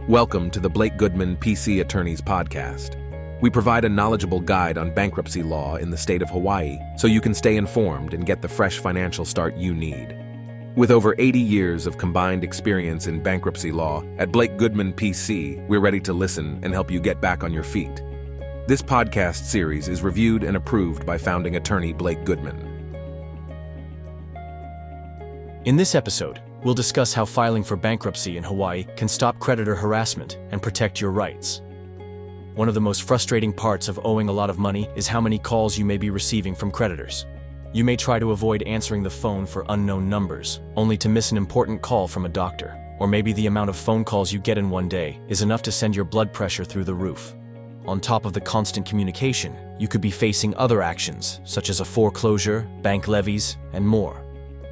Welcome to the Blake Goodman PC Attorneys Podcast. We provide a knowledgeable guide on bankruptcy law in the state of Hawaii so you can stay informed and get the fresh financial start you need. With over 80 years of combined experience in bankruptcy law, at Blake Goodman PC, we're ready to listen and help you get back on your feet. This podcast series is reviewed and approved by founding attorney Blake Goodman. In this episode, we'll discuss how filing for bankruptcy in Hawaii can stop creditor harassment and protect your rights. One of the most frustrating parts of owing a lot of money is how many calls you may be receiving from creditors. You may try to avoid answering the phone for unknown numbers, only to miss an important call from a doctor. Or maybe the amount of phone calls you get in one day is enough to send your blood pressure through the roof. On top of the constant communication, you could be facing other actions, such as a foreclosure, bank levies, and more.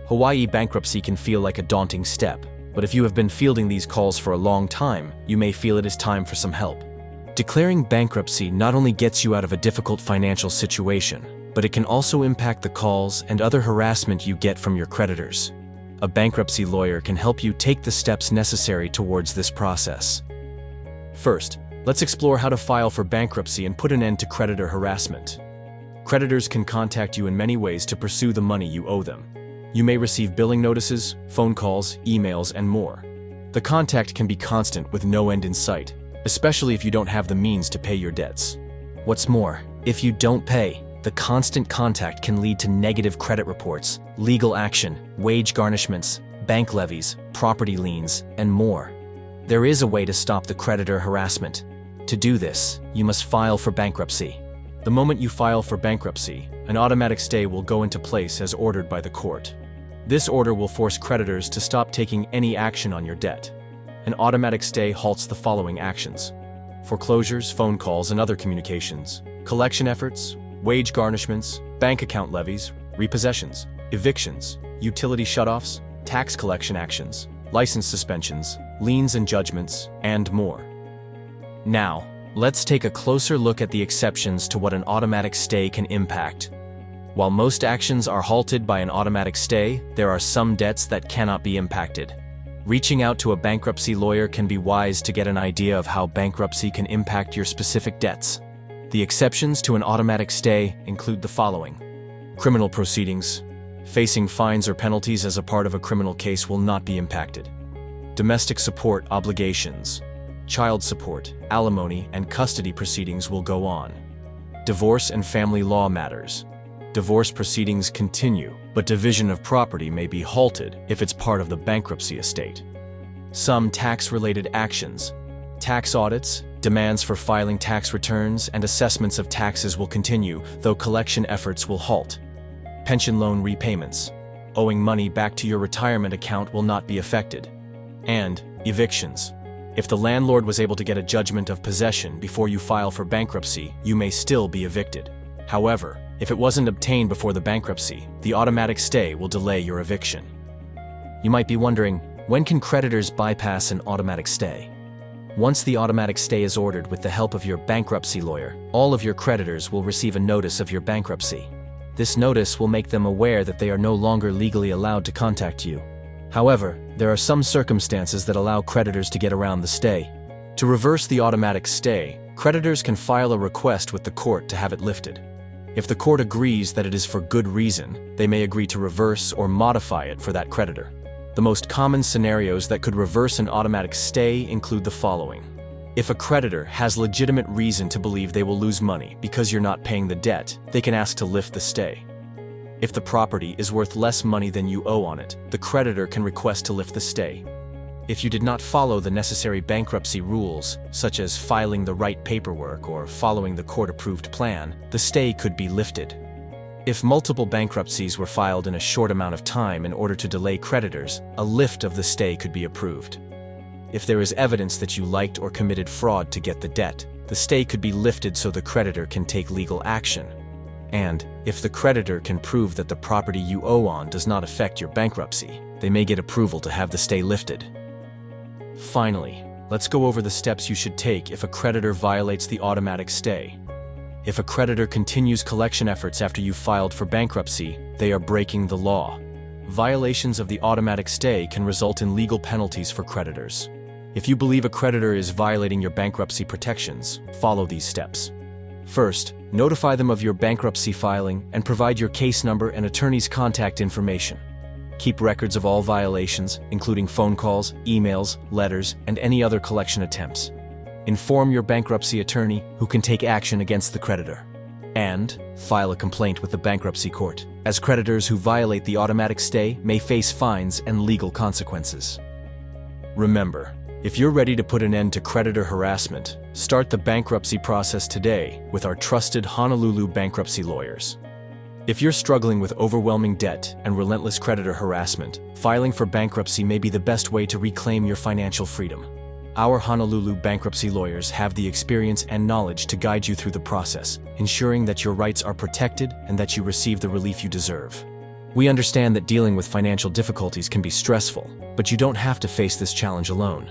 Hawaii bankruptcy can feel like a daunting step, but if you have been fielding these calls for a long time, you may feel it is time for some help. Declaring bankruptcy not only gets you out of a difficult financial situation, but it can also impact the calls and other harassment you get from your creditors. A bankruptcy lawyer can help you take the steps necessary towards this process. First, let's explore how to file for bankruptcy and put an end to creditor harassment. Creditors can contact you in many ways to pursue the money you owe them. You may receive billing notices, phone calls, emails, and more. The contact can be constant with no end in sight, especially if you don't have the means to pay your debts. What's more, if you don't pay, the constant contact can lead to negative credit reports, legal action, wage garnishments, bank levies, property liens, and more. There is a way to stop the creditor harassment. To do this, you must file for bankruptcy. The moment you file for bankruptcy, an automatic stay will go into place as ordered by the court. This order will force creditors to stop taking any action on your debt. An automatic stay halts the following actions: foreclosures, phone calls, and other communications, collection efforts, wage garnishments, bank account levies, repossessions, evictions, utility shutoffs, tax collection actions, license suspensions, liens and judgments, and more. Now, let's take a closer look at the exceptions to what an automatic stay can impact. While most actions are halted by an automatic stay, there are some debts that cannot be impacted. Reaching out to a bankruptcy lawyer can be wise to get an idea of how bankruptcy can impact your specific debts. The exceptions to an automatic stay include the following: criminal proceedings. Facing fines or penalties as a part of a criminal case will not be impacted. Domestic support obligations. Child support, alimony, and custody proceedings will go on. Divorce and family law matters. Divorce proceedings continue, but division of property may be halted if it's part of the bankruptcy estate. Some tax-related actions. Tax audits, demands for filing tax returns, and assessments of taxes will continue, though collection efforts will halt. Pension loan repayments. Owing money back to your retirement account will not be affected. And evictions. If the landlord was able to get a judgment of possession before you file for bankruptcy, you may still be evicted. However, if it wasn't obtained before the bankruptcy, the automatic stay will delay your eviction. You might be wondering, when can creditors bypass an automatic stay? Once the automatic stay is ordered with the help of your bankruptcy lawyer, all of your creditors will receive a notice of your bankruptcy. This notice will make them aware that they are no longer legally allowed to contact you. However, there are some circumstances that allow creditors to get around the stay. To reverse the automatic stay, creditors can file a request with the court to have it lifted. If the court agrees that it is for good reason, they may agree to reverse or modify it for that creditor. The most common scenarios that could reverse an automatic stay include the following. If a creditor has legitimate reason to believe they will lose money because you're not paying the debt, they can ask to lift the stay. If the property is worth less money than you owe on it, the creditor can request to lift the stay. If you did not follow the necessary bankruptcy rules, such as filing the right paperwork or following the court-approved plan, the stay could be lifted. If multiple bankruptcies were filed in a short amount of time in order to delay creditors, a lift of the stay could be approved. If there is evidence that you liked or committed fraud to get the debt, the stay could be lifted so the creditor can take legal action. And, if the creditor can prove that the property you owe on does not affect your bankruptcy, they may get approval to have the stay lifted. Finally, let's go over the steps you should take if a creditor violates the automatic stay. If a creditor continues collection efforts after you've filed for bankruptcy, they are breaking the law. Violations of the automatic stay can result in legal penalties for creditors. If you believe a creditor is violating your bankruptcy protections, follow these steps. First, notify them of your bankruptcy filing and provide your case number and attorney's contact information. Keep records of all violations, including phone calls, emails, letters, and any other collection attempts. Inform your bankruptcy attorney, who can take action against the creditor. And file a complaint with the bankruptcy court, as creditors who violate the automatic stay may face fines and legal consequences. Remember, if you're ready to put an end to creditor harassment, start the bankruptcy process today with our trusted Honolulu bankruptcy lawyers. If you're struggling with overwhelming debt and relentless creditor harassment, filing for bankruptcy may be the best way to reclaim your financial freedom. Our Honolulu bankruptcy lawyers have the experience and knowledge to guide you through the process, ensuring that your rights are protected and that you receive the relief you deserve. We understand that dealing with financial difficulties can be stressful, but you don't have to face this challenge alone.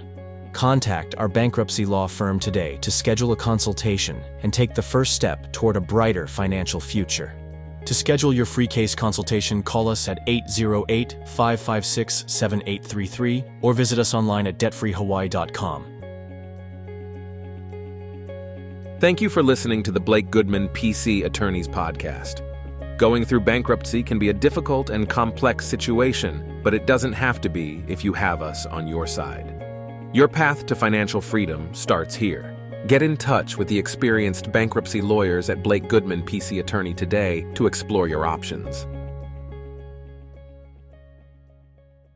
Contact our bankruptcy law firm today to schedule a consultation and take the first step toward a brighter financial future. To schedule your free case consultation, call us at 808-556-7833 or visit us online at debtfreehawaii.com. Thank you for listening to the Blake Goodman PC Attorneys Podcast. Going through bankruptcy can be a difficult and complex situation, but it doesn't have to be if you have us on your side. Your path to financial freedom starts here. Get in touch with the experienced bankruptcy lawyers at Blake Goodman PC Attorney today to explore your options.